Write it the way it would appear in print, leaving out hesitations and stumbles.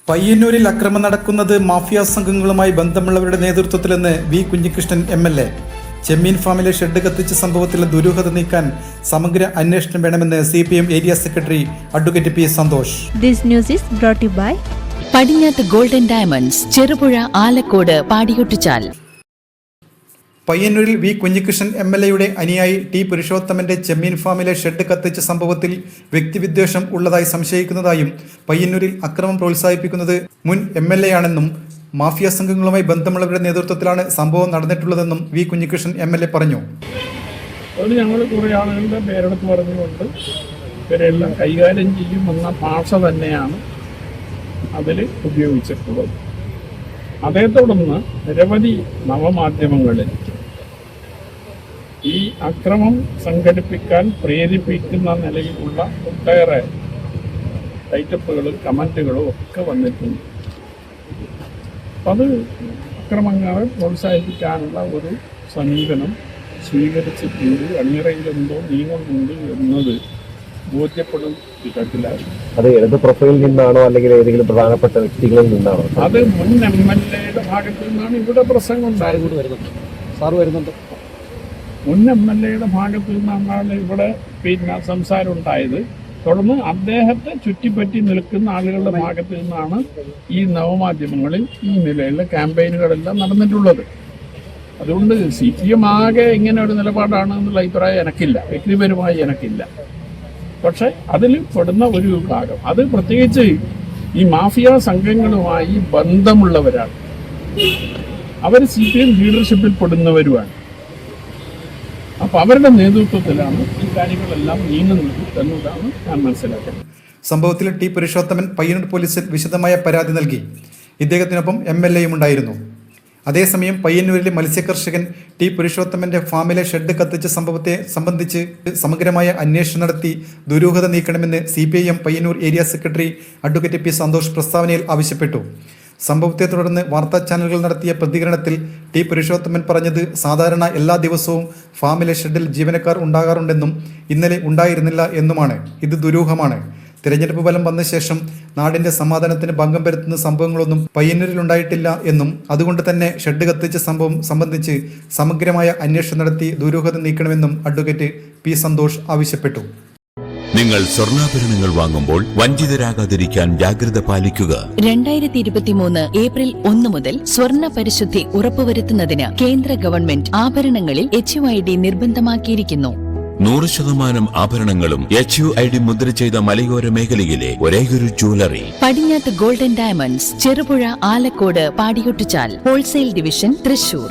പയ്യന്നൂരിൽ അക്രമം നടക്കുന്നത് മാഫിയ സംഘങ്ങളുമായി ബന്ധമുള്ളവരുടെ നേതൃത്വത്തിലെന്ന് വി കുഞ്ഞികൃഷ്ണൻ MLA. ചെമ്മീൻ ഫാമിലെ ഷെഡ് കത്തിച്ച സംഭവത്തിലെ ദുരൂഹത നീക്കാൻ സമഗ്ര അന്വേഷണം വേണമെന്ന് CPM area secretary advocate P. Santhosh. This news is brought to you by Padinjath golden diamonds, Cherupuzha, Alakode, Padiyottuchal. പയ്യന്നൂരിൽ വി കുഞ്ഞികൃഷ്ണൻ MLAയുടെ അനുയായി T. പുരുഷോത്തമന്റെ ചെമ്മീൻ ഫാമിലെ ഷെഡ് കത്തിച്ച സംഭവത്തിൽ വ്യക്തിവിദ്വേഷം ഉള്ളതായി സംശയിക്കുന്നതായും പയ്യന്നൂരിൽ അക്രമം പ്രോത്സാഹിപ്പിക്കുന്നത് മുൻ MLA ആണെന്നും മാഫിയ സംഘങ്ങളുമായി ബന്ധമുള്ളവരുടെ നേതൃത്വത്തിലാണ് സംഭവം നടന്നിട്ടുള്ളതെന്നും വി കുഞ്ഞികൃഷ്ണൻ MLA പറഞ്ഞു. അത് ഞങ്ങൾ കുറേ ആളുകളുടെ പേരെടുത്ത് പറഞ്ഞുകൊണ്ട് ഇവരെല്ലാം കൈകാര്യം ചെയ്യുമെന്ന ഭാഷ തന്നെയാണ് അതിൽ ഉപയോഗിച്ചിട്ടുള്ളത്. അതേ തുടർന്ന് നിരവധി നവമാധ്യമങ്ങളിൽ ഈ അക്രമം സംഘടിപ്പിക്കാൻ പ്രേരിപ്പിക്കുന്ന നിലയിലുള്ള ഒട്ടേറെ ടൈറ്റപ്പുകളും കമൻറ്റുകളും ഒക്കെ വന്നിട്ടുണ്ട്. അത് അക്രമങ്ങളെ പ്രോത്സാഹിപ്പിക്കാനുള്ള ഒരു സമീപനം സ്വീകരിച്ചിട്ടുണ്ട്. അണിയറയിലെന്തോ നീങ്ങുന്നുണ്ട് എന്നത് ബോധ്യപ്പെടും വിധത്തിലാണ്. അത് ഏത് പ്രൊഫൈലിൽ നിന്നാണോ അല്ലെങ്കിൽ ഏതെങ്കിലും പ്രധാനപ്പെട്ട വ്യക്തികളിൽ നിന്നാണോ? അത് മുൻ MLAയുടെ ഭാഗത്തു നിന്നാണ് ഇവിടെ പ്രസംഗം ഉണ്ടായത്. മുൻ MLAയുടെ ഭാഗത്തു നിന്നാണ് ഇവിടെ സംസാരം ഉണ്ടായത്. തുടർന്ന് അദ്ദേഹത്തെ ചുറ്റിപ്പറ്റി നിൽക്കുന്ന ആളുകളുടെ ഭാഗത്തു നിന്നാണ് ഈ നവമാധ്യമങ്ങളിൽ ഈ നിലയിലുള്ള ക്യാമ്പയിനുകളെല്ലാം നടന്നിട്ടുള്ളത്. അതുകൊണ്ട് CPM ആകെ ഇങ്ങനെ ഒരു നിലപാടാണ് എന്നുള്ള അഭിപ്രായം എനിക്കില്ല, വ്യക്തിപരമായി എനിക്കില്ല. പക്ഷെ അതിൽ പെടുന്ന ഒരു വിഭാഗം, അത് പ്രത്യേകിച്ച് ഈ മാഫിയ സംഘങ്ങളുമായി ബന്ധമുള്ളവരാണ്. അവർ CPM ലീഡർഷിപ്പിൽ പെടുന്നവരുമാണ്. അപ്പം അവരുടെ നേതൃത്വത്തിലാണ് ഈ കാര്യങ്ങളെല്ലാം നീങ്ങുന്നത് എന്നതാണ് ഞാൻ മനസ്സിലാക്കുന്നത്. സംഭവത്തിൽ T. പുരുഷോത്തമൻ പയ്യന്നൂർ പോലീസിൽ വിശദമായ പരാതി നൽകി. ഇദ്ദേഹത്തിനൊപ്പം MLAയും ഉണ്ടായിരുന്നു. അതേസമയം പയ്യന്നൂരിലെ മത്സ്യകർഷകൻ T. പുരുഷോത്തമന്റെ ഫാമിലെ ഷെഡ് കത്തിച്ച സംഭവത്തെ സംബന്ധിച്ച് സമഗ്രമായ അന്വേഷണം നടത്തി ദുരൂഹത നീക്കണമെന്ന് CPIM Payyanur area secretary advocate P. Santhosh പ്രസ്താവനയിൽ ആവശ്യപ്പെട്ടു. സംഭവത്തെ തുടർന്ന് വാർത്താ ചാനലുകൾ നടത്തിയ പ്രതികരണത്തിൽ T. പുരുഷോത്തമൻ പറഞ്ഞത് സാധാരണ എല്ലാ ദിവസവും ഫാമിലെ ഷെഡിൽ ജീവനക്കാർ ഉണ്ടാകാറുണ്ടെന്നും ഇന്നലെ ഉണ്ടായിരുന്നില്ല എന്നുമാണ്. ഇത് ദുരൂഹമാണ്. തിരഞ്ഞെടുപ്പ് ഫലം വന്ന ശേഷം നാടിന്റെ സമാധാനത്തിന് ഭംഗം വരുത്തുന്ന സംഭവങ്ങളൊന്നും പയ്യന്നൂരിൽ ഉണ്ടായിട്ടില്ല എന്നും അതുകൊണ്ട് തന്നെ ഷെഡ് കത്തിച്ച സംഭവം സംബന്ധിച്ച് സമഗ്രമായ അന്വേഷണം നടത്തി ദുരൂഹത നീക്കണമെന്നും അഡ്വക്കേറ്റ് P. സന്തോഷ് ആവശ്യപ്പെട്ടു. നിങ്ങൾ സ്വർണ്ണാഭരണങ്ങൾ വാങ്ങുമ്പോൾ വഞ്ചിതരാകാതിരിക്കാൻ ജാഗ്രത പാലിക്കുക. 2023 ഏപ്രിൽ 1 മുതൽ സ്വർണ്ണ പരിശുദ്ധി ഉറപ്പുവരുത്തുന്നതിന് കേന്ദ്ര ഗവൺമെന്റ് ആഭരണങ്ങളിൽ HUID നിർബന്ധമാക്കിയിരിക്കുന്നു. 100% ആഭരണങ്ങളും HUID മുദ്ര ചെയ്ത മലയോര മേഖലയിലെ ഒരേയൊരു jewellery Padinjath golden diamonds, Cherupuzha, Alakode, Padiyottuchal. Wholesale division, Thrissur.